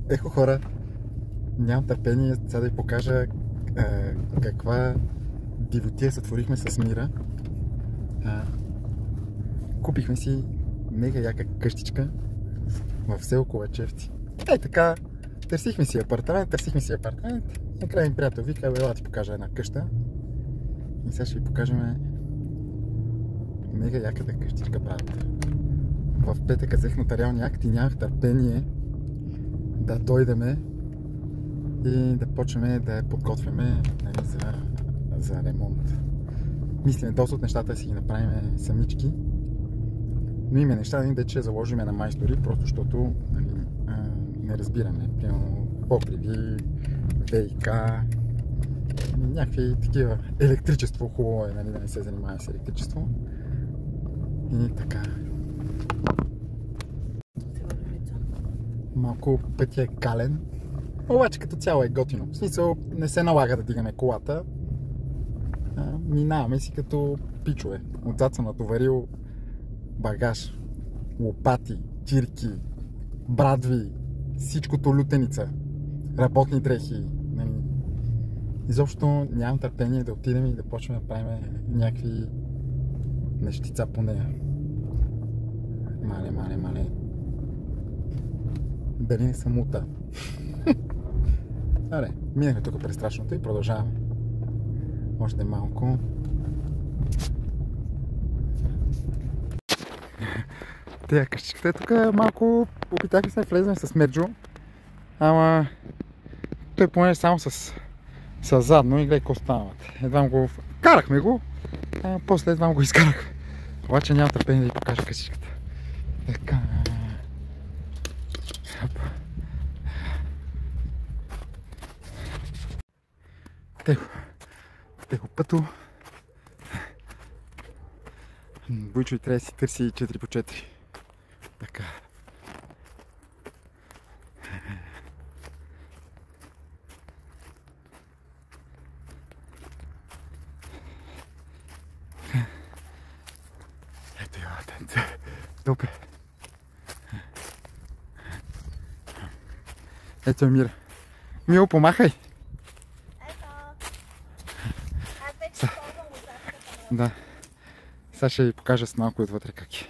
Ехо хора, нямам търпение сега да ви покажа каква дивотия сътворихме с Мира. Купихме си мега яка къщичка в село Ковачевци. Така, търсихме си апартамент. Накрая ми приятел вика, ела ти покажа една къща. И сега ще ви покажем мега яката къщичка, брат. В петък взех нотариалния акт и нямах търпение да дойдеме и да почнем да я подготвяме, нали, за ремонт. Мислим доста от нещата си ги направим самички, но има неща, да ще заложим на майстори, просто защото, нали, не разбираме. Примерно покриви, ВИК, някакви такива. Електричество хубаво е, нали, да не се занимаваме с електричество. И така. Малко пътя е кален, обаче като цяло е готино. В смисъл, не се налага да дигаме колата. Минаваме си като пичове. Отзад съм натоварил багаж, лопати, тирки, брадви, всичкото лютеница, работни дрехи. Изобщо нямам търпение да отидем и да почнем да правим някакви нещица по нея. Мале. Дали не съм мута? Добре, минахме тук през страшното и продължаваме. Още малко. Тея къщичката е тук малко. Опитахме се да влезем с Мерджо. Ама той понеже само с задно и гледай какво станават. Едва го карахме го, а после едва го изкарахме. Обаче няма търпение да ви покажа къщичката. Така. Тихо пъто. Бойчо и трябва да си търси 4x4. Така. Ето я латенце. Добре. Ето е Мира. Мило, помахай! Да. Сега ще ви покажа с малко отвътре как е.